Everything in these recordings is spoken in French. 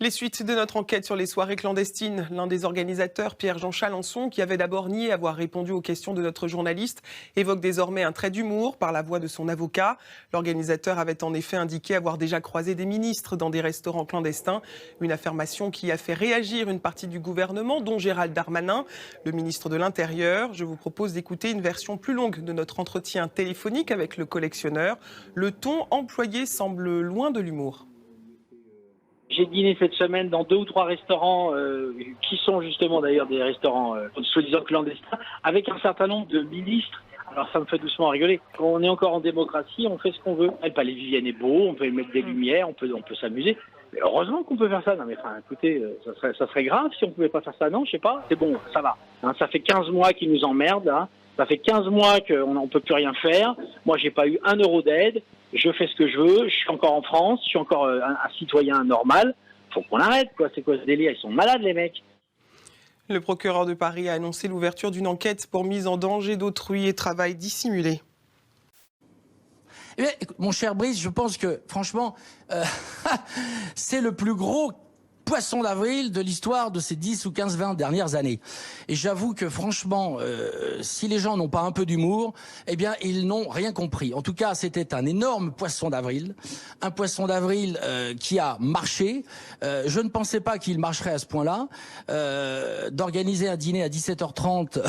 Les suites de notre enquête sur les soirées clandestines. L'un des organisateurs, Pierre-Jean Chalençon, qui avait d'abord nié avoir répondu aux questions de notre journaliste, évoque désormais un trait d'humour par la voix de son avocat. L'organisateur avait en effet indiqué avoir déjà croisé des ministres dans des restaurants clandestins. Une affirmation qui a fait réagir une partie du gouvernement, dont Gérald Darmanin, le ministre de l'Intérieur. Je vous propose d'écouter une version plus longue de notre entretien téléphonique avec le collectionneur. Le ton employé semble loin de l'humour. J'ai dîné cette semaine dans 2 ou 3 restaurants qui sont justement d'ailleurs des restaurants soi-disant clandestins, avec un certain nombre de ministres. Alors ça me fait doucement rigoler. Quand on est encore en démocratie, on fait ce qu'on veut. Le palais Vivienne est beau, on peut y mettre des lumières, on peut s'amuser. Mais heureusement qu'on peut faire ça. Non mais enfin, écoutez, ça serait grave si on pouvait pas faire ça. Non, je sais pas. C'est bon, ça va. Hein, ça fait 15 mois qu'ils nous emmerdent. Hein. Ça fait 15 mois qu'on ne peut plus rien faire. Moi, j'ai pas eu 1 euro d'aide. Je fais ce que je veux. Je suis encore en France. Je suis encore un citoyen normal. Faut qu'on arrête, quoi. C'est quoi ce délire? Ils sont malades, les mecs. Le procureur de Paris a annoncé l'ouverture d'une enquête pour mise en danger d'autrui et travail dissimulé. Eh bien, écoute, mon cher Brice, je pense que, franchement, c'est le plus gros poisson d'avril de l'histoire de ces 10 ou 15, 20 dernières années. Et j'avoue que franchement, si les gens n'ont pas un peu d'humour, eh bien, ils n'ont rien compris. En tout cas, c'était un énorme poisson d'avril. Un poisson d'avril qui a marché. Je ne pensais pas qu'il marcherait à ce point-là. D'organiser un dîner à 17h30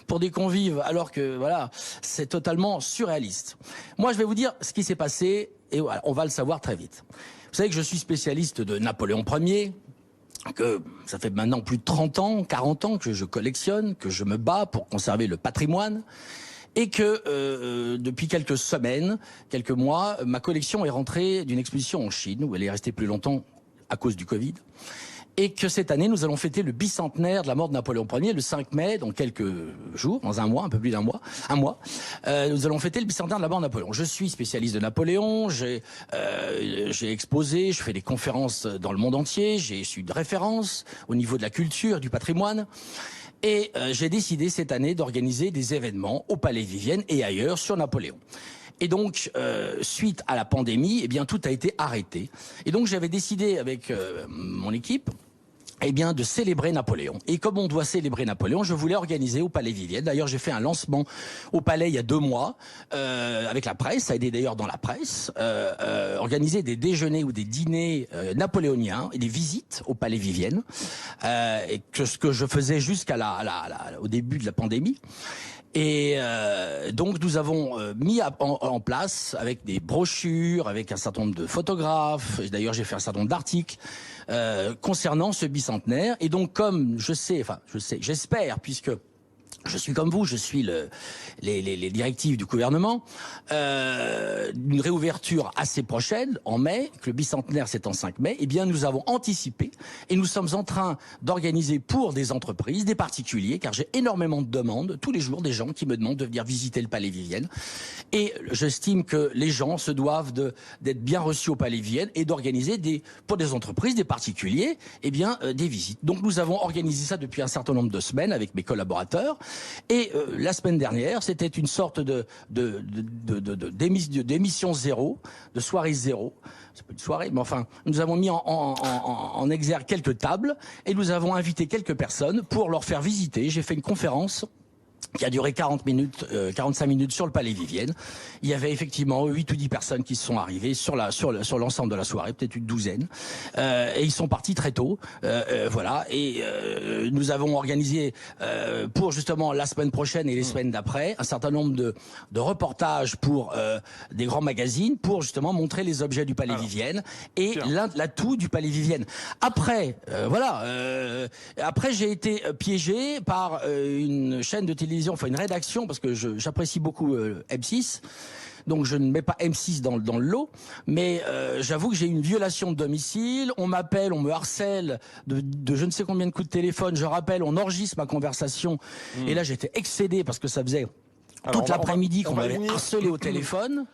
pour des convives, alors que, voilà, c'est totalement surréaliste. Moi, je vais vous dire ce qui s'est passé, et voilà, on va le savoir très vite. Vous savez que je suis spécialiste de Napoléon Ier, que ça fait maintenant plus de 30 ans, 40 ans que je collectionne, que je me bats pour conserver le patrimoine, et que depuis quelques semaines, quelques mois, ma collection est rentrée d'une exposition en Chine, où elle est restée plus longtemps à cause du Covid, et que cette année, nous allons fêter le bicentenaire de la mort de Napoléon Ier, le 5 mai, dans quelques jours, dans un mois, un peu plus d'un mois, nous allons fêter le bicentenaire de la mort de Napoléon. Je suis spécialiste de Napoléon, j'ai exposé, je fais des conférences dans le monde entier, j'ai su de référence au niveau de la culture, du patrimoine. Et j'ai décidé cette année d'organiser des événements au Palais Vivienne et ailleurs sur Napoléon. Et donc, suite à la pandémie, eh bien, tout a été arrêté. Et donc, j'avais décidé avec mon équipe, eh bien, de célébrer Napoléon. Et comme on doit célébrer Napoléon, je voulais organiser au Palais Vivienne. D'ailleurs, j'ai fait un lancement au Palais il y a 2 mois, avec la presse, ça a aidé d'ailleurs dans la presse, organiser des déjeuners ou des dîners napoléoniens et des visites au Palais Vivienne, et que ce que je faisais jusqu'à au début de la pandémie. Et donc nous avons mis en place avec des brochures, avec un certain nombre de photographes. D'ailleurs, j'ai fait un certain nombre d'articles concernant ce bicentenaire. Et donc, comme j'espère, puisque je suis comme vous, je suis les directives du gouvernement, une réouverture assez prochaine, en mai, que le bicentenaire c'est en 5 mai, eh bien nous avons anticipé et nous sommes en train d'organiser pour des entreprises, des particuliers, car j'ai énormément de demandes, tous les jours des gens qui me demandent de venir visiter le Palais Vivienne. Et j'estime que les gens se doivent d'être bien reçus au Palais Vivienne et d'organiser pour des entreprises, des particuliers, eh bien des visites. Donc nous avons organisé ça depuis un certain nombre de semaines avec mes collaborateurs. Et la semaine dernière, c'était une sorte d'émission zéro, de soirée zéro. C'est pas une soirée, mais enfin, nous avons mis en exergue quelques tables et nous avons invité quelques personnes pour leur faire visiter. J'ai fait une conférence qui a duré 45 minutes sur le Palais Vivienne. Il y avait effectivement 8 ou 10 personnes qui sont arrivées sur l'ensemble de la soirée, peut-être une douzaine. Et ils sont partis très tôt. Voilà. Et nous avons organisé pour justement la semaine prochaine et les semaines d'après un certain nombre de reportages pour des grands magazines pour justement montrer les objets du Palais Vivienne et l'atout du Palais Vivienne. Après, après j'ai été piégé par une chaîne de télévision, enfin une rédaction, parce que j'apprécie beaucoup M6, donc je ne mets pas M6 dans le lot, mais j'avoue que j'ai une violation de domicile, on m'appelle, on me harcèle de je ne sais combien de coups de téléphone, je rappelle, on enregistre ma conversation, et là j'étais excédé parce que ça faisait toute l'après-midi qu'on m'avait harcelé au téléphone.